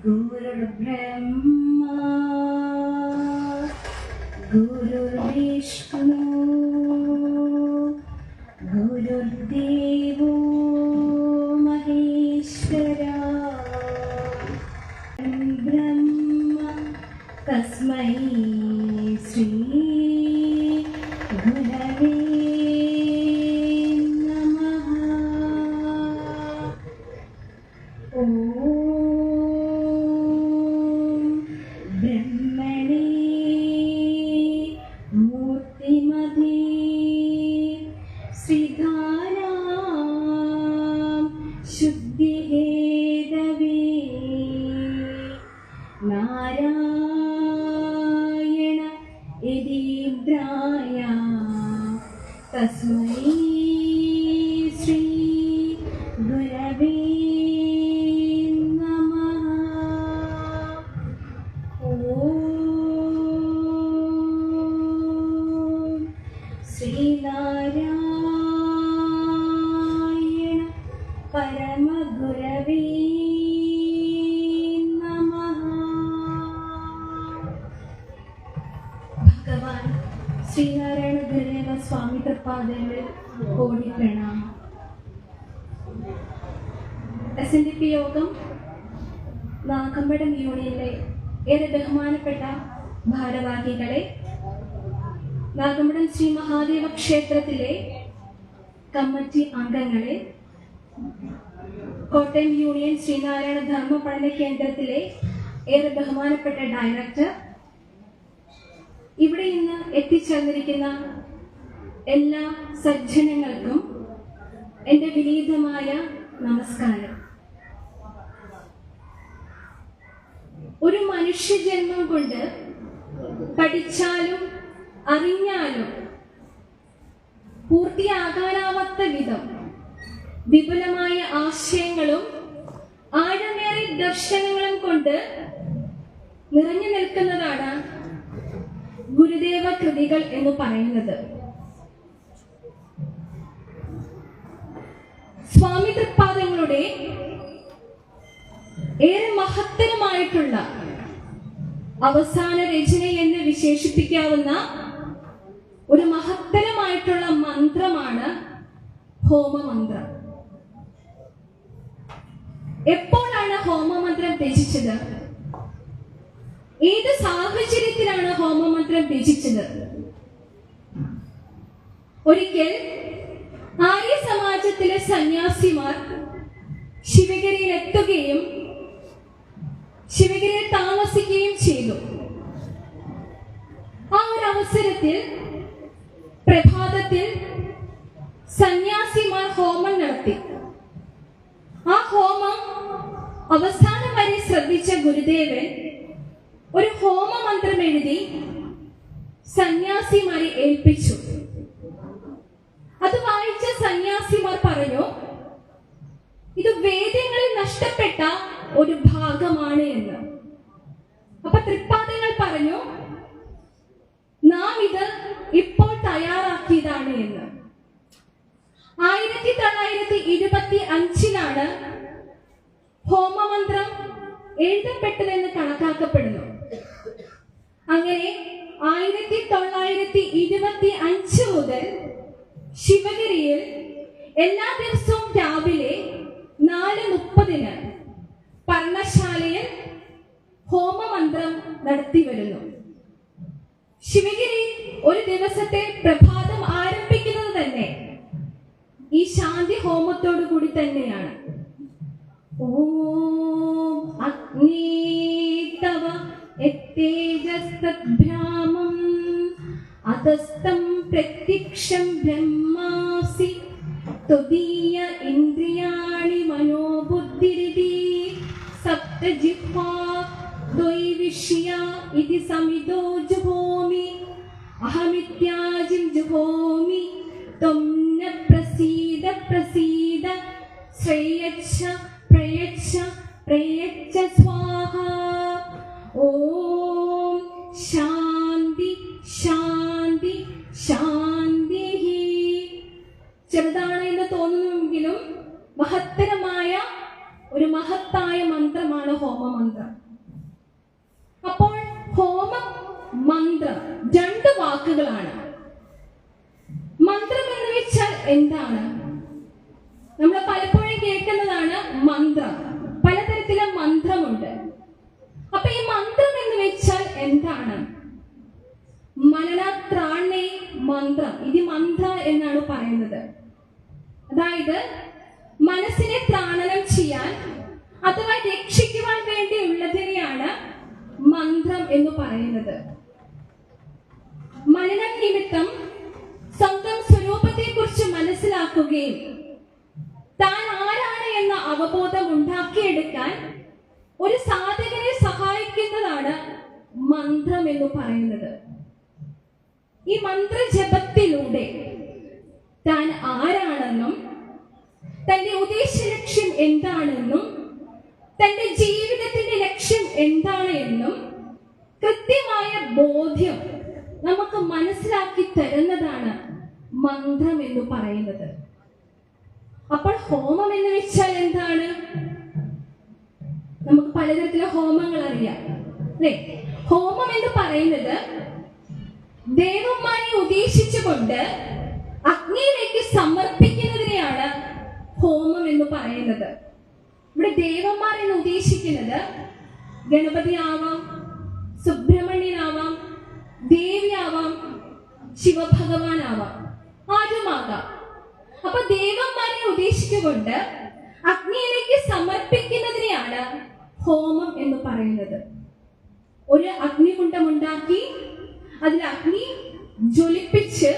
गुरुर्ब्रह्मा गुरुर्विष्णु गुरुर्देवो महेश्वरा ब्रह्मा तस्मै श्री गुरवे नमः। ओम ब्रह्मणे मूर्तिमते श्रीधारां शुद्धिहेदवे नारायण यदीन्द्राय तस्मै श्री गुरवे नमः। ओम श्रीनारायण परमगुरवे नमः। ഭഗവാൻ ശ്രീനാരായണ ഗുരുദേവ സ്വാമി തൃപ്പാദങ്ങളിൽ കോടി പ്രണാമം. SNDP യോഗം നാഗമ്പടം യൂണിയനിലെ ഏറെ ബഹുമാനപ്പെട്ട ഭാരവാഹികളെ, നാഗമ്പടം ശ്രീ മഹാദേവ ക്ഷേത്രത്തിലെ കമ്മിറ്റി അംഗങ്ങളെ, കോട്ടയം യൂണിയൻ ശ്രീനാരായണ ധർമ്മ പഠന കേന്ദ്രത്തിലെ ഏറെ ബഹുമാനപ്പെട്ട ഡയറക്ടർ, ഇവിടെ ഇന്ന് എത്തിച്ചേർന്നിരിക്കുന്ന എല്ലാ സജ്ജനങ്ങൾക്കും എൻ്റെ വിനീതമായ നമസ്കാരം. ഒരു മനുഷ്യജന്മം കൊണ്ട് പഠിച്ചാലും അറിഞ്ഞാലും പൂർത്തിയാകാനാവാത്ത വിധം വിപുലമായ ആശയങ്ങളും ആഴമേറിയ ദർശനങ്ങളും കൊണ്ട് നിറഞ്ഞു നിൽക്കുന്നതാണ് ഗുരുദേവ കൃതികൾ എന്ന് പറയുന്നത്. സ്വാമി തൃപ്പാദങ്ങളുടെ ഏറെ മഹത്തരമായിട്ടുള്ള അവസാന രചന എന്ന് വിശേഷിപ്പിക്കാവുന്ന ഒരു മഹത്തരമായിട്ടുള്ള മന്ത്രമാണ് ഹോമമന്ത്രം. എപ്പോഴാണ് ഹോമമന്ത്രം രചിച്ചത്? ഏത് സാഹചര്യത്തിലാണ് ഹോമമന്ത്രം രചിച്ചത്? ഒരിക്കൽ ആര്യ സമാജത്തിലെ സന്യാസിമാർ ശിവഗിരിയിൽ എത്തുകയും ശിവഗിരിയിൽ താമസിക്കുകയും ചെയ്തു. ആ ഒരു അവസരത്തിൽ പ്രഭാതത്തിൽ സന്യാസിമാർ ഹോമം നടത്തി. ആ ഹോമം അവസാനം വരെ ശ്രദ്ധിച്ച ഗുരുദേവൻ ഒരു ഹോമമന്ത്രം എഴുതി സന്യാസിമാരെ ഏൽപ്പിച്ചു. അത് വായിച്ച സന്യാസിമാർ പറഞ്ഞു, ഇത് വേദങ്ങളിൽ നഷ്ടപ്പെട്ട ഒരു ഭാഗമാണ് എന്ന്. അപ്പൊ തൃപ്പാദങ്ങൾ പറഞ്ഞു, നാം ഇത് ഇപ്പോൾ തയ്യാറാക്കിയതാണ് എന്ന്. 1925 ഹോമമന്ത്രം എഴുതപ്പെട്ടതെന്ന് കണക്കാക്കപ്പെടുന്നു. അങ്ങനെ 1925 മുതൽ ശിവഗിരിയിൽ എല്ലാ ദിവസവും രാവിലെ 4:30 പർണശാലയിൽ ഹോമമന്ത്രം നടത്തി വരുന്നു. ശിവഗിരി ഒരു ദിവസത്തെ പ്രഭാതം ആരംഭിക്കുന്നത് തന്നെ ഈ ശാന്തി ഹോമത്തോടു കൂടി തന്നെയാണ്. ഓം അഗ്നി തവ തേജസ്തദ്ഭ്രാമം അതസ്തം പ്രത്യക്ഷം ബ്രഹ്മാസി ത്വദീയ ഇന്ദ്രിയാണി മനോബുദ്ധിരിതി സപ്തജിഹ്വാ ദ്വൈവിഷ്യ ഇതി സമിതോ ജുഹോമി അഹമിത്യാജിം ജുഹോമി ത്വം ന പ്രസീദ പ്രസീദ ശ്രേയച്ഛ പ്രയച്ഛ പ്രയച്ഛ സ്വാഹ. ഓം ശാന്തി ശാന്തി ശാന്തി. ചെറുതാണ് എന്ന് തോന്നുന്നുവെങ്കിലും മഹത്തായ മന്ത്രമാണ് ഹോമമന്ത്രം. അപ്പോൾ ഹോമ മന്ത്രം രണ്ട് വാക്കുകളാണ്. മന്ത്രം എന്ന് വെച്ചാൽ എന്താണ്? നമ്മൾ പലപ്പോഴും കേൾക്കുന്നതാണ് മന്ത്രം. പലതരത്തിലെ മന്ത്രമുണ്ട്. അപ്പൊ ഈ മന്ത്രം എന്ന് വെച്ചാൽ എന്താണ്? മനനത്രാണേ മന്ത്രം, ഇത് മന്ത്ര എന്നാണ് പറയുന്നത്. അതായത് മനസ്സിനെ ത്രാണനം ചെയ്യാൻ അഥവാ രക്ഷിക്കുവാൻ വേണ്ടിയുള്ളതിനെയാണ് മന്ത്രം എന്ന് പറയുന്നത്. മനനം നിമിത്തം സ്വന്തം സ്വരൂപത്തെ കുറിച്ച് മനസ്സിലാക്കുകയും താൻ ആരാണ് എന്ന അവബോധം ഉണ്ടാക്കിയെടുക്കാൻ ഒരു സാധകനെ സഹായിക്കുന്നതാണ് മന്ത്രം എന്ന് പറയുന്നത്. ഈ മന്ത്രജപത്തിലൂടെ താൻ ആരാണെന്നും തന്റെ ഉദ്ദേശ ലക്ഷ്യം എന്താണെന്നും തന്റെ ജീവിതത്തിന്റെ ലക്ഷ്യം എന്താണ് എന്നും കൃത്യമായ ബോധ്യം നമുക്ക് മനസ്സിലാക്കി തരുന്നതാണ് മന്ത്രം എന്ന് പറയുന്നത്. അപ്പോൾ ഹോമം എന്ന് വെച്ചാൽ എന്താണ്? നമുക്ക് പലതരത്തിലെ ഹോമങ്ങൾ അറിയാം, അല്ലേ? ഹോമം എന്ന് പറയുന്നത് ദേവന്മാരെ ഉദ്ദേശിച്ചുകൊണ്ട് അഗ്നിയിലേക്ക് സമർപ്പിക്കുന്നതിനെയാണ് ഹോമം എന്ന് പറയുന്നത്. ഇവിടെ ദേവന്മാർ എന്ന് ഉദ്ദേശിക്കുന്നത് ഗണപതി ആവാം, സുബ്രഹ്മണ്യനാവാം, ദേവിയാവാം, ശിവഭഗവാൻ ആവാം, ആരുമാകാം. അപ്പൊ ദേവന്മാരെ ഉദ്ദേശിച്ചുകൊണ്ട് അഗ്നിയിലേക്ക് സമർപ്പിക്കുന്നതിനെയാണ് ഹോമം എന്ന് പറയുന്നത്. ഒരു അഗ്നികുണ്ഡമുണ്ടാക്കി അതിൽ അഗ്നി ജ്വലിപ്പിച്ച്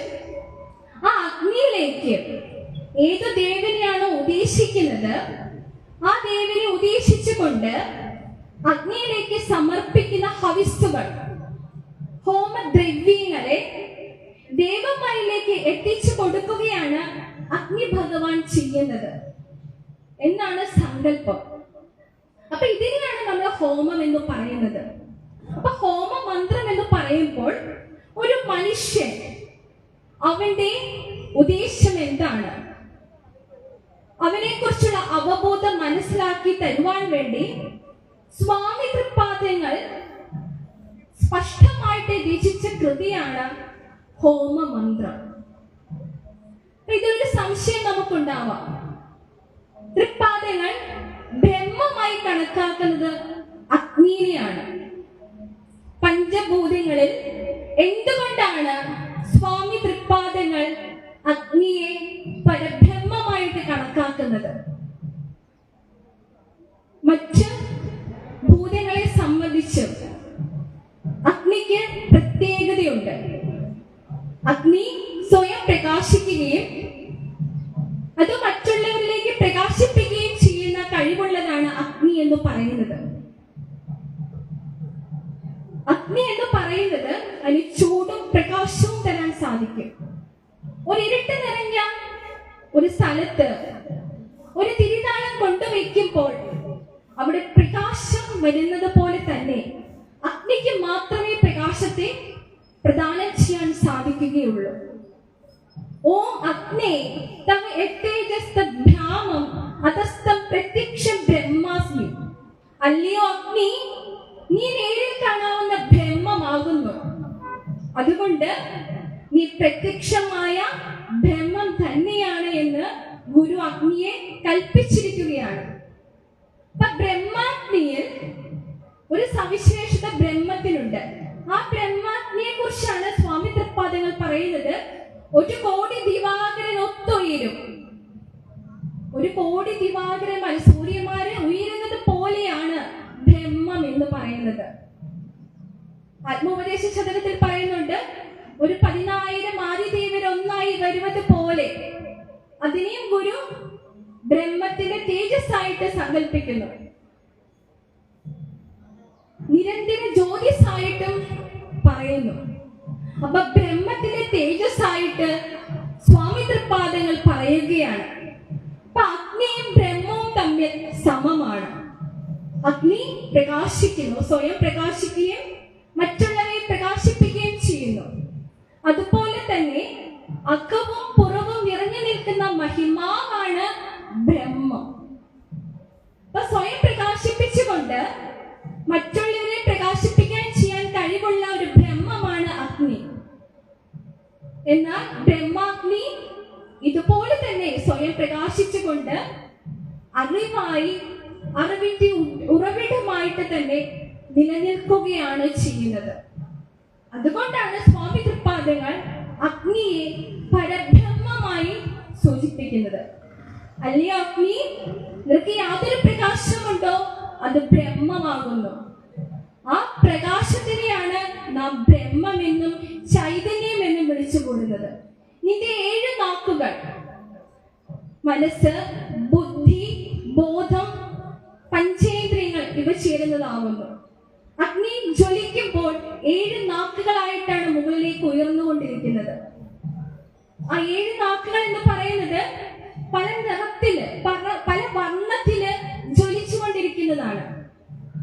ആ അഗ്നിയിലേക്ക് ഏത് ദേവനെയാണോ ഉദ്ദേശിക്കുന്നത് ആ ദേവനെ ഉദ്ദേശിച്ചുകൊണ്ട് അഗ്നിയിലേക്ക് സമർപ്പിക്കുന്ന ഹവിസ്സുകൾ, ഹോമദ്രവ്യങ്ങളെ ദേവന്മാരിലേക്ക് എത്തിച്ചു കൊടുക്കുകയാണ് അഗ്നി ഭഗവാൻ ചെയ്യുന്നത് എന്നാണ് സങ്കല്പം. അപ്പൊ ഇതിനെയാണ് നമ്മൾ ഹോമം എന്ന് പറയുന്നത്. അപ്പൊ ഹോമ മന്ത്രം എന്ന് പറയുമ്പോൾ ഒരു മനുഷ്യൻ അവന്റെ ഉദ്ദേശം എന്താണ്, അവനെ കുറിച്ചുള്ള അവബോധം മനസ്സിലാക്കി തരുവാൻ വേണ്ടി സ്വാമി തൃപ്പാദങ്ങൾ സ്പഷ്ടമായിട്ട് രചിച്ച കൃതിയാണ് ഹോമമന്ത്രം. ഇതൊരു സംശയം നമുക്കുണ്ടാവാം. തൃപ്പാദങ്ങൾ ബ്രഹ്മമായി കണക്കാക്കുന്നത് അഗ്നിയെയാണ്. പഞ്ചഭൂതങ്ങളിൽ എന്തുകൊണ്ടാണ് സ്വാമി തൃപ്പാദങ്ങൾ അഗ്നിയെ പരബ്രഹ്മമായിട്ട് കണക്കാക്കുന്നത്? മറ്റ് ഭൂതങ്ങളെ സംബന്ധിച്ച് അഗ്നിക്ക് പ്രത്യേകതയുണ്ട്. അഗ്നി സ്വയം പ്രകാശിക്കുകയും അത് മറ്റുള്ളവരിലേക്ക് പ്രകാശിപ്പിക്കുകയും ചെയ്യുന്ന കഴിവുള്ളതാണ് അഗ്നി എന്ന് പറയുന്നത്. അഗ്നി എന്ന് പറയുന്നത് അതിന് ചൂടും പ്രകാശവും തരാൻ സാധിക്കും. ഒരു ഇരുട്ട് നിറഞ്ഞ ഒരു സ്ഥലത്ത് ഒരു തിരിതാളം കൊണ്ടുവയ്ക്കുമ്പോൾ അവിടെ പ്രകാശം വരുന്നത് പോലെ തന്നെ അഗ്നിക്ക് മാത്രമേ പ്രകാശത്തെ പ്രദാനം ചെയ്യാൻ സാധിക്കുകയുള്ളൂ. ഓം അഗ്നേ തവ യത്തേജസ്തഭ്രാമം അതസ്തം പ്രത്യക്ഷം ബ്രഹ്മാസ്മി. അല്ലയോ അഗ്നി, നീ നേരിൽ കാണാവുന്ന ബ്രഹ്മമാകുന്നു. അതുകൊണ്ട് നീ പ്രത്യക്ഷമായ ബ്രഹ്മം തന്നെയാണ് എന്ന് ഗുരു അഗ്നിയെ കൽപ്പിച്ചിരിക്കുകയാണ്. അപ്പൊ ബ്രഹ്മാഗ്നിയിൽ ഒരു സവിശേഷത ബ്രഹ്മത്തിനുണ്ട്. ആ ബ്രഹ്മാഗ്നിയെ കുറിച്ചാണ് സ്വാമി തൃപ്പാദങ്ങൾ പറയുന്നത്. 1 കോടി ദിവാകരൻ ഒത്തുയരും. 1 കോടി ദിവാകരന്മാർ, സൂര്യന്മാര് ഉയരുന്നത് പോലെയാണ് ബ്രഹ്മം എന്ന് പറയുന്നത്. ആത്മോപദേശ ശതകത്തിൽ പറയുന്നുണ്ട്, ഒരു 10,000 ആദിദേവർ ഒന്നായി വരുന്നത് പോലെ. അതിനെയും ഗുരു ബ്രഹ്മത്തിന്റെ തേജസ്സായിട്ട് സങ്കല്പിക്കുന്നു. നിരന്തര ജ്യോതിസായിട്ടും പറയുന്നു. അപ്പൊ ബ്രഹ്മത്തിന്റെ തേജസ്സായിട്ട് സ്വാമി തൃപ്പാദങ്ങൾ പറയുകയാണ്. അപ്പൊ അഗ്നിയും ബ്രഹ്മവും തമ്മിൽ സമമാണ്. അഗ്നി പ്രകാശിക്കുന്നു, സ്വയം പ്രകാശിക്കുകയും മറ്റുള്ളവരെ പ്രകാശിപ്പിക്കുകയും ചെയ്യുന്നു. അതുപോലെ തന്നെ അകവും പുറവും നിറഞ്ഞു നിൽക്കുന്ന മഹിമാവാണ് ബ്രഹ്മം. അപ്പൊ സ്വയം പ്രകാശിപ്പിച്ചുകൊണ്ട് മറ്റുള്ളവരെ പ്രകാശിപ്പിക്കാൻ ചെയ്യാൻ കഴിവുള്ള ഒരു ബ്രഹ്മമാണ് അഗ്നി. എന്നാൽ ബ്രഹ്മാഗ്നി ഇതുപോലെ തന്നെ സ്വയം പ്രകാശിച്ചുകൊണ്ട് അറിവിന്റെ ഉറവിടമായിട്ട് തന്നെ നിലനിൽക്കുകയാണ് ചെയ്യുന്നത്. അതുകൊണ്ടാണ് സ്വാമി തൃപ്പാദങ്ങൾ അഗ്നിയെ പരബ്രഹ്മമായി സൂചിപ്പിക്കുന്നത്. അല്ലയോ അഗ്നി, നിനക്ക് യാതൊരു പ്രകാശമുണ്ടോ അത് ബ്രഹ്മമാകുന്നു. ആ പ്രകാശത്തിനെയാണ് നാം ബ്രഹ്മമെന്നും ചൈതന്യമെന്നും വിളിച്ചുകൂടുന്നത്. നിന്റെ 7 നാക്കുകൾ മനസ്സ്, ബുദ്ധി, ബോധം, പഞ്ചേന്ദ്രിയങ്ങൾ ഇവ ചേരുന്നതാവുന്നു. അഗ്നി ജ്വലിക്കുമ്പോൾ 7 നാക്കുകളായിട്ടാണ് മുകളിലേക്ക് ഉയർന്നുകൊണ്ടിരിക്കുന്നത്. ആ 7 നാക്കുകൾ എന്ന് പറയുന്നത് പല നിറത്തില് പല വർണ്ണത്തില് ജ്വലിച്ചുകൊണ്ടിരിക്കുന്നതാണ്.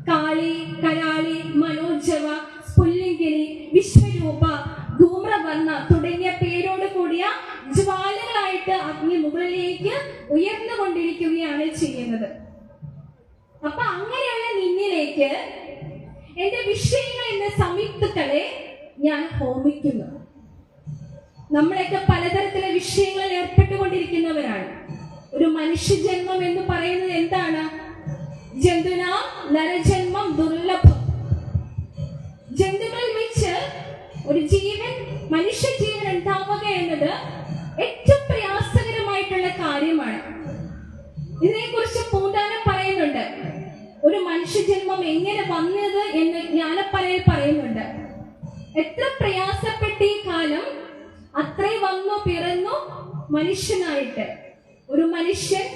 കാളി, കരാളി, മനോജവ, സ്ഫുല്ലിംഗിനി, വിശ്വരൂപ, ധൂമ്രവർണ്ണ തുടങ്ങിയ പേരോട് കൂടിയ ജ്വാലകളായിട്ട് അഗ്നി മുകളിലേക്ക് ഉയർന്നുകൊണ്ടിരിക്കുകയാണ് ചെയ്യുന്നത്. അപ്പൊ അങ്ങനെയുള്ള നിന്നിലേക്ക് എന്റെ വിഷയങ്ങൾ എന്ന സംയുക്തകളെ ഞാൻ ഹോമിക്കുന്നു. നമ്മളൊക്കെ പലതരത്തിലെ വിഷയങ്ങളിൽ ഏർപ്പെട്ടുകൊണ്ടിരിക്കുന്നവരാണ്. ഒരു മനുഷ്യജന്മം എന്ന് പറയുന്നത് എന്താണ്? ജന്തുന നരജന്മം ദുർലഭം. ജന്തുക്കളിൽ വെച്ച് ഒരു ജീവൻ, മനുഷ്യജീവൻ ഉണ്ടാവുക എന്നത് ഏറ്റവും പ്രയാസകരമായിട്ടുള്ള കാര്യമാണ്. ഇതിനെക്കുറിച്ച് പൂന്താനം പറയുന്നുണ്ട്. ഒരു മനുഷ്യജന്മം എങ്ങനെ വന്നത് എന്ന് ജ്ഞാനപ്പലയിൽ പറയുന്നുണ്ട്. എത്ര പ്രയാസപ്പെട്ട ഈ കാലം അത്രേ വന്നു പിറന്നു മനുഷ്യനായിട്ട്. ഒരു മനുഷ്യൻ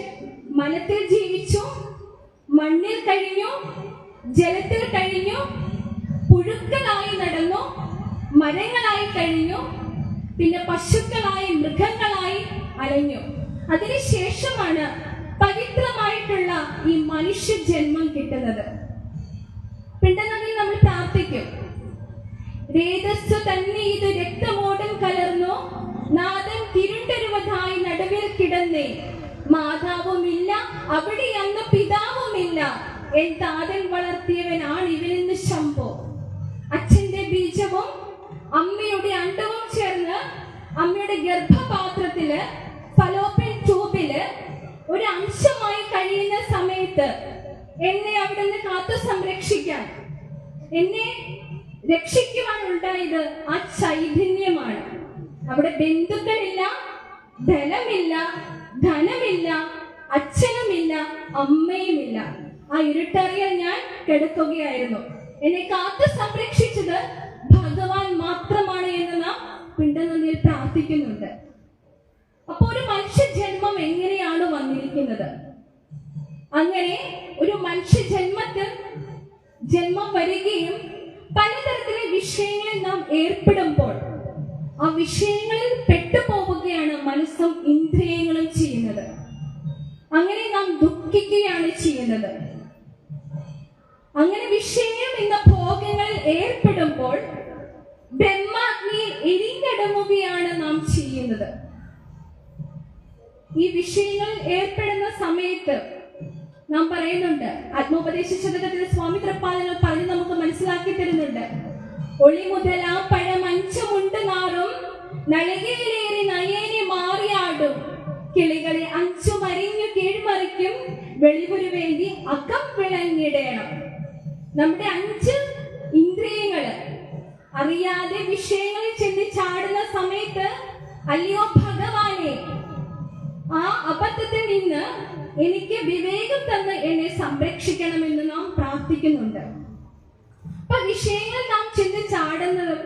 മനത്തിൽ ജീവിച്ചു, മണ്ണിൽ കഴിഞ്ഞു, ജലത്തിൽ കഴിഞ്ഞു, പുഴുക്കളായി നടന്നു, മരങ്ങളായി കഴിഞ്ഞു, പിന്നെ പശുക്കളായി, മൃഗങ്ങളായി അലഞ്ഞു. അതിനുശേഷമാണ് പവിത്രമായിട്ടുള്ള ഈ മനുഷ്യ ജന്മം കിട്ടുന്നത്. പിണ്ടനദിൽ നമ്മൾ പ്രാർത്ഥിക്കും, രേതസ്സു തന്നെ ഇത് രക്തമോടും കലർന്നു, നാദൻ തിരുണ്ടരുവതായി നടുവിൽ കിടന്നേ, മാതാവുമില്ല അവിടെ അന്ന് പിതാവുമില്ല, എൻ താതൻ വളർത്തിയവനാണ് ഇവനെന്ന് ശംഭോ. അച്ഛന്റെ ബീജവും അമ്മയുടെ അണ്ടവും ചേർന്ന് അമ്മയുടെ ഗർഭപാത്രത്തില് ഫലോപ്പിൻ ട്യൂബില് ഒരു അംശമായി കഴിയുന്ന സമയത്ത് എന്നെ അവിടുന്ന് കാത്തു സംരക്ഷിക്കാൻ, എന്നെ രക്ഷിക്കുവാൻ ഉണ്ടായത് ആ ചൈതന്യമാണ്. അവിടെ ബന്ധുക്കളില്ല, ധനമില്ല, ധനമില്ല, അച്ഛനുമില്ല, അമ്മയുമില്ല. ആ ഇരുട്ടറിയാൻ ഞാൻ കിടക്കുകയായിരുന്നു. എന്നെ കാത്തു സംരക്ഷിച്ചത് ഭഗവാൻ മാത്രമാണ് എന്ന് നാം പിണ്ടനദിയിൽ പ്രാർത്ഥിക്കുന്നുണ്ട്. അപ്പൊ ഒരു മനുഷ്യ ജന്മം എങ്ങനെയാണ് വന്നിരിക്കുന്നത്? അങ്ങനെ ഒരു മനുഷ്യ ജന്മം വരികയും പലതരത്തിലെ വിഷയങ്ങളിൽ നാം ഏർപ്പെടുമ്പോൾ ആ വിഷയങ്ങളിൽ പെട്ടുപോവുകയാണ് മനസ്സും ഇന്ദ്രിയങ്ങളും ചെയ്യുന്നത്. അങ്ങനെ നാം ദുഃഖിക്കുകയാണ് ചെയ്യുന്നത്. അങ്ങനെ വിഷയം എന്ന ഭോഗങ്ങളിൽ ഏർപ്പെടുമ്പോൾ ബ്രഹ്മാഗ്നിയിൽ എരിഞ്ഞടങ്ങുകയാണ് നാം ചെയ്യുന്നത്. ഈ വിഷയങ്ങളിൽ ഏർപ്പെടുന്ന സമയത്ത് നാം പറയുന്നുണ്ട്, ആത്മോപദേശ ശതകത്തിൽ സ്വാമി തൃപ്പാദങ്ങൾ പറഞ്ഞ് നമുക്ക് മനസ്സിലാക്കി തരുന്നുണ്ട്. ഒളി മുതല പഴമഞ്ചമുണ്ട് നാറും, നളികയിലേറി നയേനെ മാറിയാടും, കിളികളെ അഞ്ചു മരിഞ്ഞു കീഴ്മറിക്കും, വെളിവുരു വേണ്ടി അകം വിളങ്ങിടേണം. നമ്മുടെ 5 ഇന്ദ്രിയങ്ങള് അറിയാതെ വിഷയങ്ങളിൽ ചെന്ന് ചാടുന്ന സമയത്ത്, അല്ലയോ ഭഗവാനെ, ആ അബദ്ധത്തിൽ നിന്ന് എനിക്ക് വിവേകം തന്ന് എന്നെ സംരക്ഷിക്കണമെന്ന് നാം പ്രാർത്ഥിക്കുന്നുണ്ട്. അപ്പൊ വിഷയങ്ങൾ നാം ചെന്ന് ചാടുന്നത്,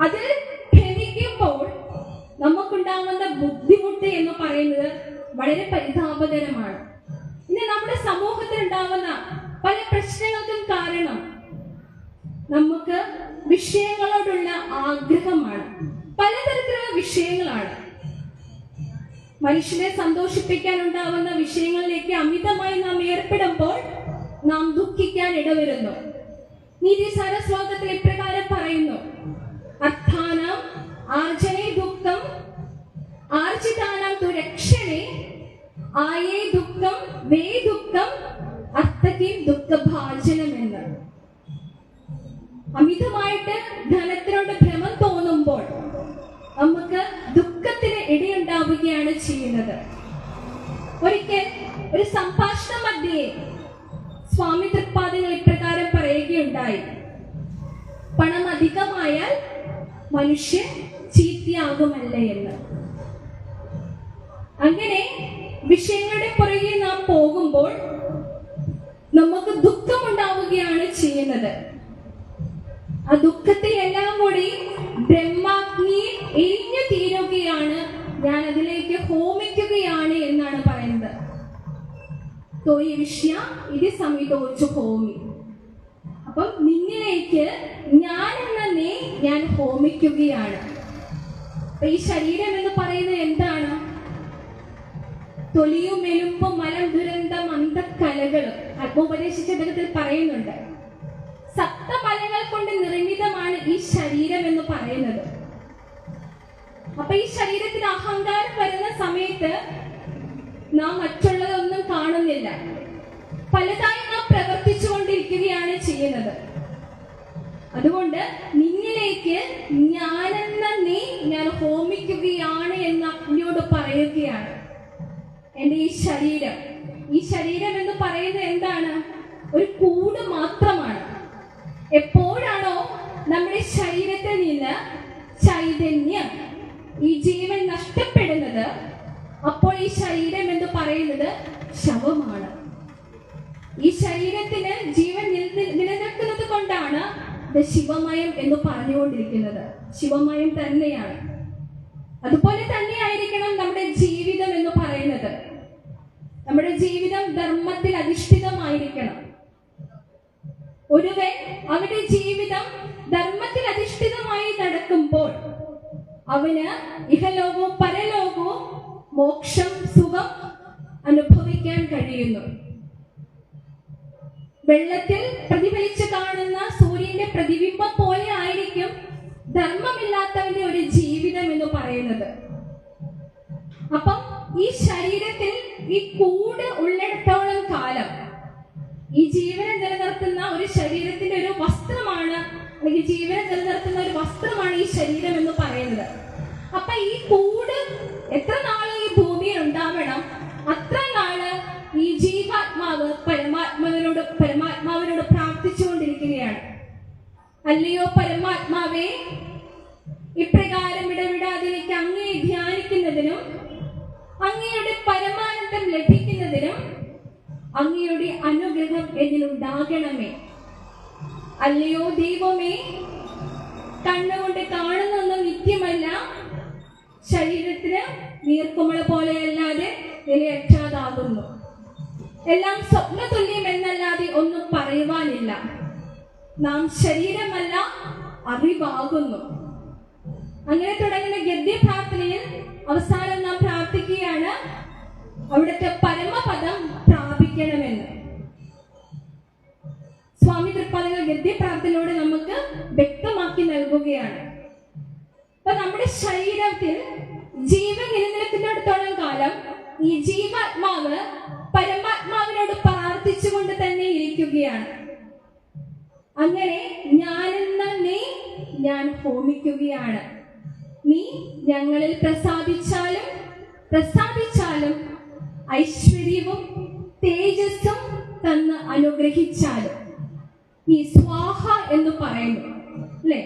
അതിൽ ഭ്രമിക്കുമ്പോൾ നമുക്കുണ്ടാകുന്ന ബുദ്ധിമുട്ട് എന്ന് പറയുന്നത് വളരെ പരിതാപകരമാണ്. ഇനി നമ്മുടെ സമൂഹത്തിൽ ഉണ്ടാകുന്ന പല പ്രശ്നങ്ങൾക്കും കാരണം നമുക്ക് വിഷയങ്ങളോടുള്ള ആഗ്രഹമാണ്. പലതരത്തിലുള്ള വിഷയങ്ങളാണ്. മനുഷ്യനെ സന്തോഷിപ്പിക്കാൻ ഉണ്ടാവുന്ന വിഷയങ്ങളിലേക്ക് അമിതമായി നാം ഏർപ്പെടുമ്പോൾ നാം ദുഃഖിക്കാൻ ഇടവരുന്നു. നീതിസാര ശ്ലോകത്തിൽ ഇപ്രകാരം പറയുന്നു, അർത്ഥാനം ആർജനേ ദുഃഖം ആർജിതാനാം തു രക്ഷണേ ആയേ ദുഃഖം വേ ദുഃഖം അർത്ഥകിം ദുഃഖഭാജനം എന്ന്. അമിതമായിട്ട് ധനത്തിനോട് ഭ്രമം തോന്നുമ്പോൾ നമുക്ക് ദുഃഖത്തിന് ഇടയുണ്ടാവുകയാണ് ചെയ്യുന്നത്. ഒരിക്കൽ ഒരു സംഭാഷണ മധ്യേ സ്വാമി തൃപ്പാദങ്ങൾ ഇപ്രകാരം പറയുകയുണ്ടായി: പണം അധികമായാൽ മനുഷ്യൻ ചീത്തയാകുമല്ലേ എന്ന്. അങ്ങനെ വിഷയങ്ങളുടെ പുറകെ നാം പോകുമ്പോൾ നമുക്ക് ദുഃഖമുണ്ടാവുകയാണ് ചെയ്യുന്നത്. ആ ദുഃഖത്തെ എല്ലാം കൂടി ബ്രഹ്മാഗ്നിയിൽ എരിഞ്ഞു തീരുകയാണ്, ഞാൻ അതിലേക്ക് ഹോമിക്കുകയാണ് എന്നാണ് പറയുന്നത്. തോയി വിഷ്യ ഇത് സമിതോച്ചു ഹോമി. അപ്പം നിന്നിലേക്ക് ഞാൻ എന്ന നീ ഞാൻ ഹോമിക്കുകയാണ്. അപ്പൊ ഈ ശരീരം എന്ന് പറയുന്നത് എന്താണ്? തൊലിയും എലുമ്പും മലം ദുരന്തം അന്തക്കലകളും ആത്മോപദേശിച്ച അദ്ദേഹത്തിൽ പറയുന്നുണ്ട്. സപ്തമലങ്ങൾ കൊണ്ട് നിർമ്മിതമാണ് ഈ ശരീരം എന്ന് പറയുന്നത്. അപ്പൊ ഈ ശരീരത്തിന് അഹങ്കാരം വരുന്ന സമയത്ത് നാം മറ്റുള്ളതൊന്നും കാണുന്നില്ല. പലതായി നാം പ്രവർത്തിച്ചു കൊണ്ടിരിക്കുകയാണ് ചെയ്യുന്നത്. അതുകൊണ്ട് നിന്നിലേക്ക് ഞാനെന്ന നീ ഞാൻ ഹോമിക്കുകയാണ് എന്ന് അഗ്നിയോട് പറയുകയാണ്. എന്റെ ഈ ശരീരം എന്ന് പറയുന്നത് എന്താണ്? ഒരു കൂട് മാത്രമാണ്. എപ്പോഴാണോ നമ്മുടെ ശരീരത്തിൽ നിന്ന് ചൈതന്യം, ഈ ജീവൻ നഷ്ടപ്പെടുന്നത്, അപ്പോൾ ഈ ശരീരം എന്ന് പറയുന്നത് ശവമാണ്. ഈ ശരീരത്തിന് ജീവൻ നിലനിൽക്കുന്നത് കൊണ്ടാണ് ഇത് ശിവമയം എന്ന് പറഞ്ഞുകൊണ്ടിരിക്കുന്നത്. ശിവമയം തന്നെയാണ്. അതുപോലെ തന്നെയായിരിക്കണം നമ്മുടെ ജീവിതം എന്ന് പറയുന്നത്. നമ്മുടെ ജീവിതം ധർമ്മത്തിൽ അധിഷ്ഠിതമായിരിക്കണം. ഒരുവൻ അവന്റെ ജീവിതം ധർമ്മത്തിൽ അധിഷ്ഠിതമായി നടക്കുമ്പോൾ അവന് ഇഹലോകവും പരലോകവും മോക്ഷം, സുഖം അനുഭവിക്കാൻ കഴിയുന്നു. വെള്ളത്തിൽ പ്രതിഫലിച്ച് കാണുന്ന സൂര്യന്റെ പ്രതിബിംബം പോലെ ആയിരിക്കും ധർമ്മമില്ലാത്തവന്റെ ഒരു ജീവിതം എന്ന് പറയുന്നത്. അപ്പം ഈ ശരീരത്തിൽ ഈ കൂട് ഉള്ളിടത്തോളം കാലം ഈ ജീവനെ നിലനിർത്തുന്ന ഒരു ശരീരത്തിന്റെ ഒരു വസ്ത്രമാണ്, അല്ലെങ്കിൽ ജീവനെ നിലനിർത്തുന്ന ഒരു വസ്ത്രമാണ് ഈ ശരീരം എന്ന് പറയുന്നത്. അപ്പൊ ഈ കൂട് എത്ര നാള് ഈ ഭൂമിയിൽ ഉണ്ടാവണം, അത്ര നാള് ഈ ജീവാത്മാവ് പരമാത്മാവിനോട് പ്രാർത്ഥിച്ചുകൊണ്ടിരിക്കുകയാണ്. അല്ലയോ പരമാത്മാവേ, ഇപ്രകാരം ഇടവിടാതെ എനിക്ക് അങ്ങയെ ധ്യാനിക്കുന്നതിനും അങ്ങയുടെ പരമാനന്ദം ലഭിക്കുന്നതിനും അങ്ങയുടെ അനുഗ്രഹം എന്നിലുണ്ടാകണമേ. അല്ലയോ ദൈവമേ, കണ്ണുകൊണ്ട് കാണുന്നൊന്നും നിത്യമല്ല, ശരീരത്തിന് നീർക്കുമള പോലെയല്ലാതെ നിലയറ്റാതാകുന്നു. എല്ലാം സ്വപ്നതുല്യം എന്നല്ലാതെ ഒന്നും പറയുവാനില്ല. നാം ശരീരമല്ല, അറിവാകുന്നു. അങ്ങനെ തുടങ്ങുന്ന ഗദ്യ പ്രാർത്ഥനയിൽ അവസാനം നാം പ്രാർത്ഥിക്കുകയാണ് അവിടുത്തെ പരമപദം പ്രാപിക്കണമെന്ന്. സ്വാമി തൃപ്പാദങ്ങൾ ഗദ്യ പ്രാർത്ഥനയോട് നമുക്ക് വ്യക്തമാക്കി നൽകുകയാണ്. അപ്പൊ നമ്മുടെ ശരീരത്തിൽ ജീവൻ നിലനിൽക്കുന്നിടത്തോളം കാലം ഈ ജീവാത്മാവ് പരമാത്മാവിനോട് പ്രാർത്ഥിച്ചുകൊണ്ട് തന്നെ ഇരിക്കുകയാണ്. അങ്ങനെ ഞാനെന്ന നീ ഞാൻ ഹോമിക്കുകയാണ്. നീ ഞങ്ങളിൽ പ്രസാദിച്ചാലും ഐശ്വര്യവും തേജസ്സും തന്ന് അനുഗ്രഹിച്ചാലും ഈ സ്വാഹ എന്ന് പറയുന്നു അല്ലെ.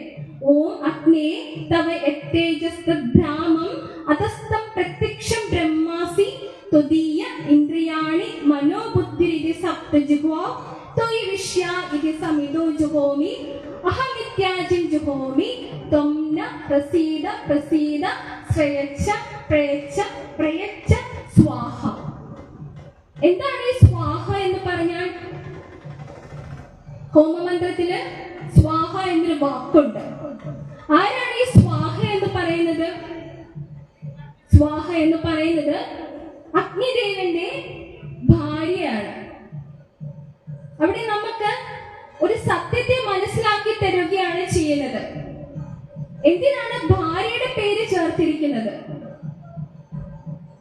ഓം അഗ്നേ തവ യത്തേജസ്തദ്ധാമം അധസ്ഥം പ്രത്യക്ഷം ബ്രഹ്മാസി ത്വദീയ ഇന്ദ്രിയാണി മനോബുദ്ധിരിതി സപ്തജിഹ്വാ ത്വയി വിഷ്യ ഇതി സമിതോ ജുഹോമി അഹമിത്യാജിം ജുഹോമി ത്വം ന പ്രസീദ പ്രസീദ ശ്രയച്ഛ പ്രയച്ഛ പ്രയച്ഛ സ്വാഹ. എന്താണ് ഈ സ്വാഹ എന്ന് പറഞ്ഞാൽ? ഹോമമന്ത്രത്തില് സ്വാഹ എന്നൊരു വാക്കുണ്ട്. ആരാണ് ഈ സ്വാഹ എന്ന് പറയുന്നത്? സ്വാഹ എന്ന് പറയുന്നത് അഗ്നിദേവന്റെ ഭാര്യയാണ്. അവിടെ നമുക്ക് ഒരു സത്യത്തെ മനസ്സിലാക്കി തരുകയാണ് ചെയ്യുന്നത്. എന്തിനാണ് ഭാര്യയുടെ പേര് ചേർത്തിരിക്കുന്നത്?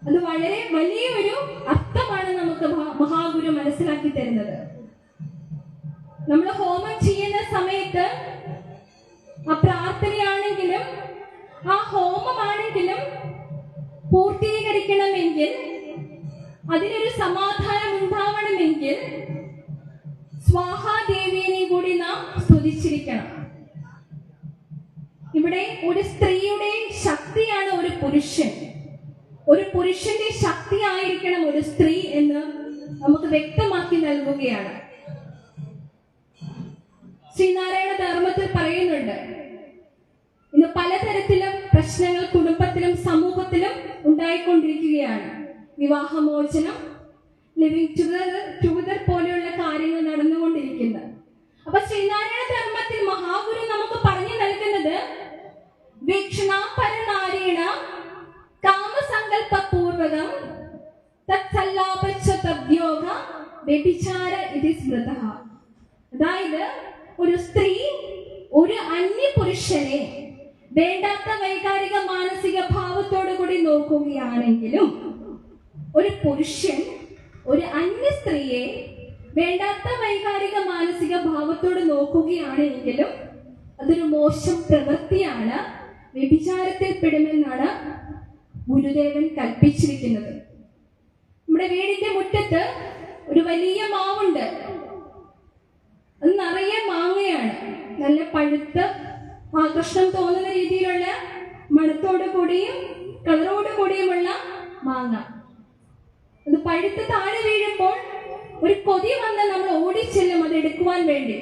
അത് വളരെ വലിയൊരു അർത്ഥമാണ് നമുക്ക് മഹാഗുരു മനസ്സിലാക്കി തരുന്നത്. നമ്മൾ ഹോമം ചെയ്യുന്ന സമയത്ത് ആ പ്രാർത്ഥനയാണെങ്കിലും ആ ഹോമമാണെങ്കിലും പൂർത്തീകരിക്കണമെങ്കിൽ, അതിനൊരു സമാധാനം ഉണ്ടാവണമെങ്കിൽ സ്വാഹാദേവിയെ കൂടി നാം സ്തുതിച്ചിരിക്കണം. ഇവിടെ ഒരു സ്ത്രീയുടെ ശക്തിയാണ് ഒരു പുരുഷൻ, ഒരു പുരുഷന്റെ ശക്തിയായിരിക്കണം ഒരു സ്ത്രീ എന്ന് നമുക്ക് വ്യക്തമാക്കി നൽകുകയാണ്. ശ്രീനാരായണ ധർമ്മത്തിൽ പറയുന്നുണ്ട്, ഇന്ന് പലതരത്തിലും പ്രശ്നങ്ങൾ കുടുംബത്തിലും സമൂഹത്തിലും ഉണ്ടായിക്കൊണ്ടിരിക്കുകയാണ്. വിവാഹമോചനം, ലിവിങ് ടുഗദർ പോലെയുള്ള കാര്യങ്ങൾ നടന്നുകൊണ്ടിരിക്കുന്നത്. അപ്പൊ ശ്രീനാരായണ ധർമ്മത്തിൽ മഹാഗുരു നമുക്ക് പറഞ്ഞു നൽകുന്നത്, വീക്ഷണാപരനാരീണ കാമസങ്കല്പപൂർവകം തത്സല്ലാപച്ഛതദ്യോഗ വ്യഭിചാര ഇതി സ്മൃതഃ. അതായത് ഒരു സ്ത്രീ ഒരു അന്യ പുരുഷനെ വേണ്ടാത്ത വൈകാരിക മാനസിക ഭാവത്തോടു കൂടി നോക്കുകയാണെങ്കിലും, ഒരു പുരുഷൻ ഒരു അന്യ സ്ത്രീയെ വേണ്ടാത്ത വൈകാരിക മാനസിക ഭാവത്തോട് നോക്കുകയാണെങ്കിലും അതൊരു മോശം പ്രവൃത്തിയാണ്, വ്യഭിചാരത്തിൽ പെടുമെന്നാണ് ഗുരുദേവൻ കൽപ്പിച്ചിരിക്കുന്നത്. നമ്മുടെ വീടിന്റെ മുറ്റത്ത് ഒരു വലിയ മാവുണ്ട്. അത് നിറയെ മാങ്ങയാണ്, നല്ല പഴുത്ത് ആകർഷണം തോന്നുന്ന രീതിയിലുള്ള മണത്തോടു കൂടിയും കളറോടു കൂടിയുമുള്ള മാങ്ങ. അത് പഴുത്ത് താഴെ വീഴുമ്പോൾ ഒരു കൊതി വന്ന് നമ്മൾ ഓടിച്ചെല്ലും അത് എടുക്കുവാൻ വേണ്ടി.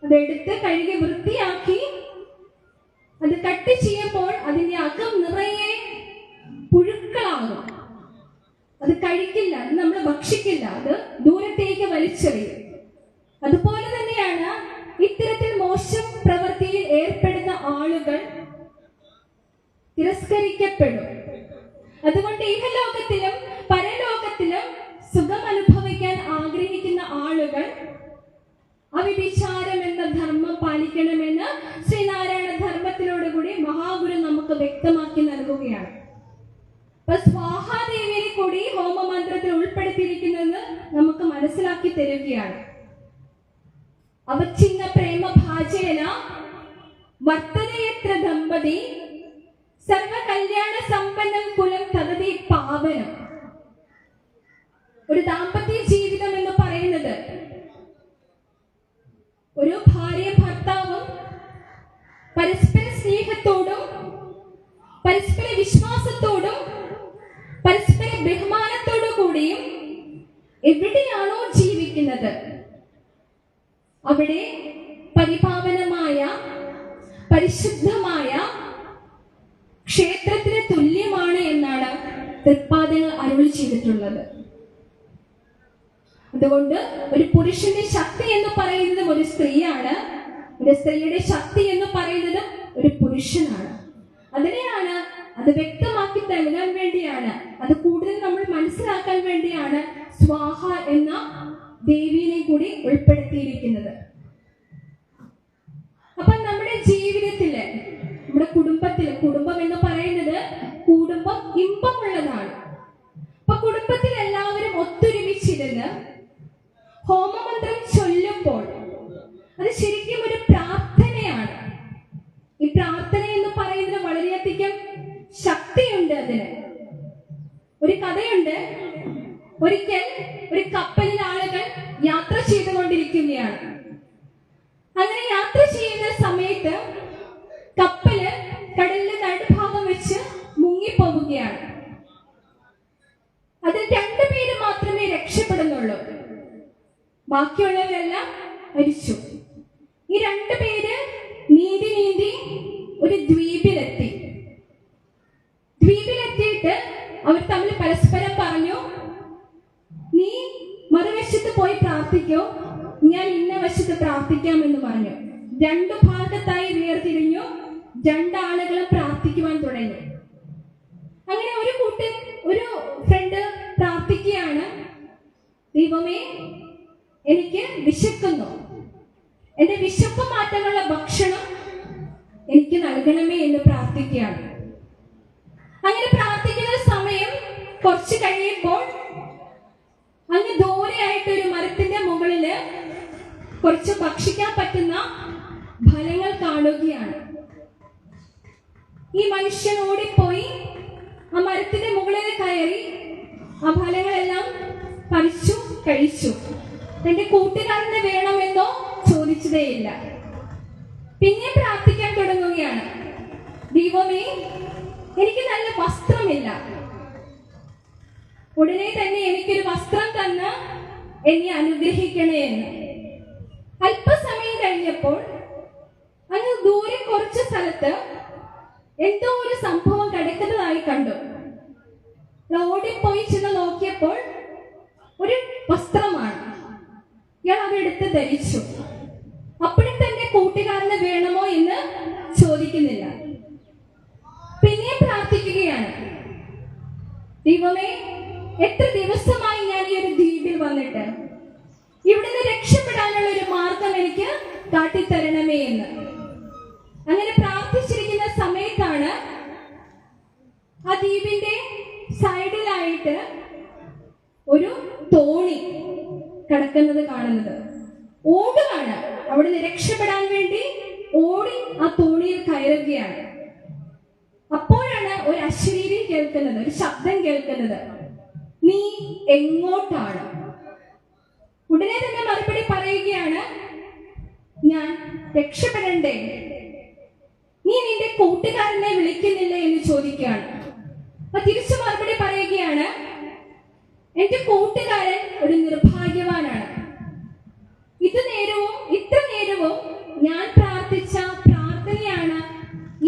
അതെടുത്ത് കഴുകി വൃത്തിയാക്കി അത് കട്ട് ചെയ്യുമ്പോൾ അതിന്റെ അകം നിറയെ പുഴുക്കളാകും. അത് കഴിക്കില്ല, അത് നമ്മൾ ഭക്ഷിക്കില്ല, അത് ദൂരത്തേക്ക് വലിച്ചെറിയും. അതുപോലെ തന്നെയാണ് ഇത്തരത്തിൽ മോശം പ്രവൃത്തിയിൽ ഏർപ്പെടുന്ന ആളുകൾ തിരസ്കരിക്കപ്പെടും. അതുകൊണ്ട് ഇഹലോകത്തിലും പരലോകത്തിലും സുഖം അനുഭവിക്കാൻ ആഗ്രഹിക്കുന്ന ആളുകൾ അവിഭിചാരം എന്ന ധർമ്മം പാലിക്കണമെന്ന് ശ്രീനാരായണ ധർമ്മത്തിനോടുകൂടി മഹാഗുരു നമുക്ക് വ്യക്തമാക്കി നൽകുകയാണ്. അപ്പൊ സ്വാഹാദേവിയെ കൂടി ഹോമമന്ത്രത്തിൽ ഉൾപ്പെടുത്തിയിരിക്കുന്നത് നമുക്ക് മനസ്സിലാക്കി തരികയാണ്. അവച്ഛിന്ന പ്രേമ ഭാജേന വർത്തനയത്ര ദമ്പതി സർവ കല്യാണ സമ്പന്നം കുലം തദതി പാവനം. ഒരു ദാമ്പത്യ ജീവിതം എന്ന് പറയുന്നത് ഒരു ഭാര്യ ഭർത്താവും പരസ്പര സ്നേഹത്തോടും പരസ്പര വിശ്വാസത്തോടും പരസ്പര ബഹുമാനത്തോടു കൂടിയും എവിടെയാണോ ജീവിക്കുന്നത് അവിടെ പരിപാവനമായ പരിശുദ്ധമായ ക്ഷേത്രത്തിന് തുല്യമാണ് എന്നാണ് തൃപ്പാദങ്ങൾ അരുളി ചെയ്തിട്ടുള്ളത്. അതുകൊണ്ട് ഒരു പുരുഷന്റെ ശക്തി എന്ന് പറയുന്നത് ഒരു സ്ത്രീയാണ്, ഒരു സ്ത്രീയുടെ ശക്തി എന്ന് പറയുന്നത് ഒരു പുരുഷനാണ്. അതിനെയാണ്, അത് വ്യക്തമാക്കി നൽകാൻ വേണ്ടിയാണ്, അത് കൂടുതൽ നമ്മൾ മനസ്സിലാക്കാൻ വേണ്ടിയാണ് സ്വാഹ എന്ന ദേവിയെ കൂടി ഉൾപ്പെടുത്തിയിരിക്കുന്നത്. അപ്പൊ നമ്മുടെ ജീവിതത്തില്, നമ്മുടെ കുടുംബത്തില്, കുടുംബം എന്ന് പറയുന്നത് കുടുംബം ഇമ്പമുള്ളതാണ്. അപ്പൊ കുടുംബത്തിൽ എല്ലാവരും ഒത്തൊരുമിച്ചിരുന്ന് ഹോമമന്ത്രം ചൊല്ലുമ്പോൾ അത് ശരിക്കും ഒരു പ്രാർത്ഥനയാണ്. ഈ പ്രാർത്ഥന എന്ന് പറയുന്നത് വളരെയധികം ശക്തിയുണ്ട്. അതിന് ഒരു കഥയുണ്ട്. ഒരിക്കൽ ഒരു കപ്പലിൽ ആളുകൾ യാത്ര ചെയ്തുകൊണ്ടിരിക്കുകയാണ്. അങ്ങനെ യാത്ര ചെയ്യുന്ന സമയത്ത് കപ്പല് കടലിന്റെ നടുഭാഗം വെച്ച് മുങ്ങിപ്പോവുകയാണ്. അതിൽ 2 പേര് മാത്രമേ രക്ഷപ്പെടുന്നുള്ളൂ, ബാക്കിയുള്ളവരെല്ലാം മരിച്ചു. ഈ 2 പേര് നീന്തി ഒരു ദ്വീപിലെത്തി. ദ്വീപിലെത്തിയിട്ട് അവർ തമ്മിൽ പരസ്പരം പറഞ്ഞു, നീ മറുവശത്ത് പോയി പ്രാർത്ഥിക്കോ, ഞാൻ ഇന്ന വശത്ത് പ്രാർത്ഥിക്കാമെന്ന് പറഞ്ഞു. 2 ഭാഗത്തായി വേർതിരിഞ്ഞു. 2 ആളുകളും പ്രാർത്ഥിക്കുവാൻ തുടങ്ങി. അങ്ങനെ ഒരു ഫ്രണ്ട് പ്രാർത്ഥിക്കുകയാണ്, ദൈവമേ എനിക്ക് വിശക്കുന്നു, എന്റെ വിശപ്പ് മാറ്റാനുള്ള ഭക്ഷണം എനിക്ക് നൽകണമേ എന്ന് പ്രാർത്ഥിക്കുകയാണ്. അങ്ങനെ പ്രാർത്ഥിക്കുന്ന സമയം കുറച്ച് കഴിയുമ്പോൾ അങ്ങ് ദൂരെയായിട്ട് ഒരു മരത്തിന്റെ മുകളില് കുറച്ച് ഭക്ഷിക്കാൻ പറ്റുന്ന ഫലങ്ങൾ കാണുകയാണ്. ഈ മനുഷ്യൻ ഓടിപ്പോയി ആ മരത്തിന്റെ മുകളിൽ കയറി ആ ഫലങ്ങളെല്ലാം പറിച്ചു കഴിച്ചു. തന്റെ കൂട്ടുകാരന് വേണമെന്നോ ചോദിച്ചതേയില്ല. പിന്നെ പ്രാർത്ഥിക്കാൻ തുടങ്ങുകയാണ്, ദൈവമേ, എനിക്ക് നല്ല വസ്ത്രമില്ല, ഉടനെ തന്നെ എനിക്കൊരു വസ്ത്രം തന്ന് എന്നെ അനുഗ്രഹിക്കണേ എന്ന്. അല്പസമയം കഴിഞ്ഞപ്പോൾ അങ്ങ് ദൂരെ കുറച്ച് സ്ഥലത്ത് എന്തോ ഒരു സംഭവം കിടക്കുന്നതായി കണ്ടു. ഓടിപ്പോയി ചെന്ന് നോക്കിയപ്പോൾ ഒരു വസ്ത്രമാണ്. ഇയാൾ അതെടുത്ത് ധരിച്ചു. അപ്പോഴും തന്നെ കൂട്ടുകാരന് വേണമോ എന്ന് ചോദിക്കുന്നില്ല. പിന്നെയും പ്രാർത്ഥിക്കുകയാണ്, ദൈവമേ, എത്ര ദിവസമായി ഞാൻ ഈ ഒരു ദ്വീപിൽ വന്നിട്ട്, ഇവിടുന്ന് രക്ഷപ്പെടാനുള്ള ഒരു മാർഗം എനിക്ക് കാട്ടിത്തരണമേ എന്ന്. അങ്ങനെ പ്രാർത്ഥിച്ചിരിക്കുന്ന സമയത്താണ് ആ ദ്വീപിന്റെ സൈഡിലായിട്ട് ഒരു തോണി കിടക്കുന്നത് കാണുന്നത്. ഓടുകയാണ്, അവിടുന്ന് രക്ഷപ്പെടാൻ വേണ്ടി ഓടി ആ തോണിയിൽ കയറുകയാണ്. അപ്പോഴാണ് ഒരു അശരീരി കേൾക്കുന്നത്, ഒരു ശബ്ദം കേൾക്കുന്നത്, നീ എങ്ങോട്ടാണ്? ഉടനെ തന്നെ മറുപടി പറയുകയാണ്, ഞാൻ രക്ഷപ്പെടണ്ടേ, നീ നിന്റെ കൂട്ടുകാരനെ വിളിക്കുന്നില്ലേ എന്ന് ചോദിക്കുകയാണ്. അപ്പൊ തിരിച്ചു മറുപടി പറയുകയാണ്, എന്റെ കൂട്ടുകാരൻ ഒരു നിർഭാഗ്യവാനാണ്. ഇത്ര നേരവും ഞാൻ പ്രാർത്ഥിച്ച പ്രാർത്ഥനയാണ്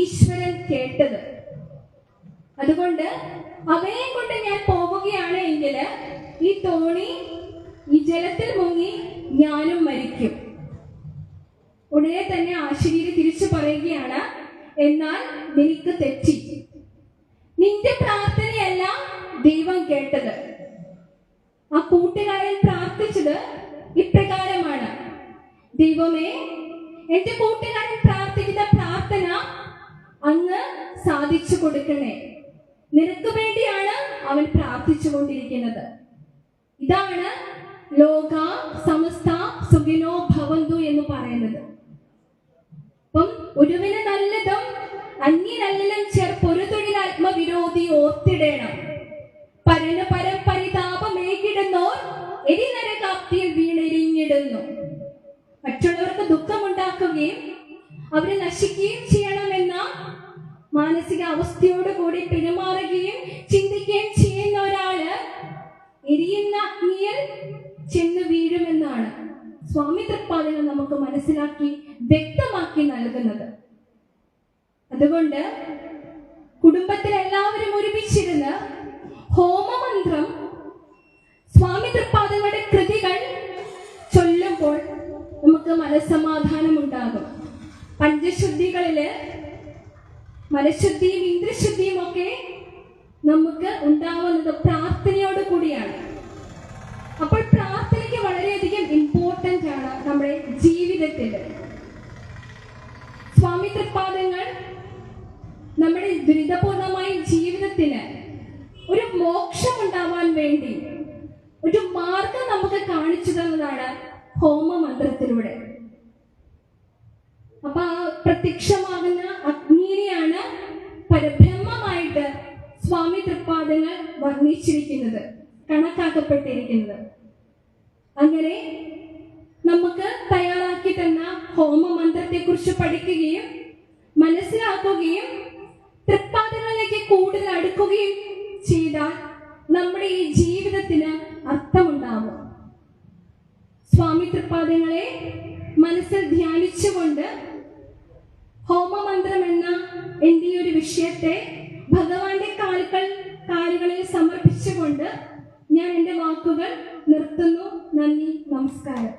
ഈശ്വരൻ കേട്ടത്. അതുകൊണ്ട് അവനെ കൊണ്ട് ഞാൻ പോവുകയാണ് എങ്കിൽ ഈ തോണി ഈ ജലത്തിൽ മുങ്ങി ഞാനും മരിക്കും. ഉടനെ തന്നെ ആശരീരി തിരിച്ചു പറയുകയാണ്, എന്നാൽ നിനക്ക് തെറ്റി, നിന്റെ പ്രാർത്ഥനയല്ല ദൈവം കേട്ടത്. ആ കൂട്ടുകാരൻ പ്രാർത്ഥിച്ചത് ഇപ്രകാരമാണ്, ദൈവമേ, എന്റെ കൂട്ടുകാരൻ പ്രാർത്ഥിക്കുന്ന പ്രാർത്ഥന അങ്ങ് സാധിച്ചു കൊടുക്കണേ, നിനക്ക് വേണ്ടിയാണ് അവൻ പ്രാർത്ഥിച്ചു കൊണ്ടിരിക്കുന്നത്. ഇതാണ് ലോക സമസ്ത സുഖിനോ ഭവന്തു എന്ന് പറയുന്നത്. അപ്പം ഒരുവിന് നല്ലതും അന്യനല്ലലും ചേർപ്പൊരുതൊഴിൽ ആത്മവിരോധി ഓർത്തിടേണം. പരന് പരം പരിതാപമേകിടുന്നോർ എരിനരകാപ്തിയിൽ വീണെരിഞ്ഞിടുന്നു. മറ്റുള്ളവർക്ക് ദുഃഖമുണ്ടാക്കുകയും അവരെ നശിക്കുകയും ചെയ്യണമെന്ന മാനസിക അവസ്ഥയോടുകൂടി പെരുമാറുകയും ചിന്തിക്കുകയും ചെയ്യുന്ന ഒരാള് എരിയുന്ന അഗ്നിയിൽ ചെന്ന് വീഴുമെന്നാണ് സ്വാമി തൃപ്പാദങ്ങൾ നമുക്ക് മനസ്സിലാക്കി വ്യക്തമാക്കി നൽകുന്നത്. അതുകൊണ്ട് കുടുംബത്തിൽ എല്ലാവരും ഒരുമിച്ചിരുന്ന് ഹോമമന്ത്രം സ്വാമി തൃപ്പാദങ്ങളുടെ കൃതികൾ ചൊല്ലുമ്പോൾ നമുക്ക് മനസ്സമാധാനം ഉണ്ടാകും. പഞ്ചശുദ്ധികളില് മനഃശുദ്ധിയും ഇന്ദ്രശുദ്ധിയും ഒക്കെ നമുക്ക് ഉണ്ടാവുന്നത് പ്രാർത്ഥനയോട് കൂടിയാണ്. അപ്പോൾ പ്രാർത്ഥനയ്ക്ക് വളരെയധികം ഇമ്പോർട്ടൻ്റ് ആണ് നമ്മുടെ ജീവിതത്തിൽ. സ്വാമി തൃപ്പാദങ്ങൾ നമ്മുടെ ദുരിതപൂർണമായ ജീവിതത്തിന് ഒരു മോക്ഷം ഉണ്ടാവാൻ വേണ്ടി ഒരു മാർഗം നമുക്ക് കാണിച്ചു തന്നതാണ് ഹോമമന്ത്രത്തിലൂടെ. അപ്പൊ ആ പ്രത്യക്ഷമാകുന്ന അഗ്നിയെയാണ് പരബ്രഹ്മമായിട്ട് സ്വാമി തൃപ്പാദങ്ങൾ വർണ്ണിച്ചിരിക്കുന്നത്, കണക്കാക്കപ്പെട്ടിരിക്കുന്നത്. അങ്ങനെ നമുക്ക് തയ്യാറാക്കി തന്ന ഹോമമന്ത്രത്തെ കുറിച്ച് പഠിക്കുകയും മനസ്സിലാക്കുകയും തൃപ്പാദങ്ങളിലേക്ക് കൂടുതൽ അടുക്കുകയും ചെയ്താൽ നമ്മുടെ ഈ ജീവിതത്തിന് അർത്ഥമുണ്ടാവും. സ്വാമി തൃപ്പാദങ്ങളെ മനസ്സിൽ ധ്യാനിച്ചുകൊണ്ട് ഹോമമന്ത്രം എന്ന എൻ്റെ ഒരു വിഷയത്തെ ഭഗവാന്റെ കാലുകളിൽ സമർപ്പിച്ചുകൊണ്ട് ഞാൻ എൻ്റെ വാക്കുകൾ നിർത്തുന്നു. നന്ദി, നമസ്കാരം.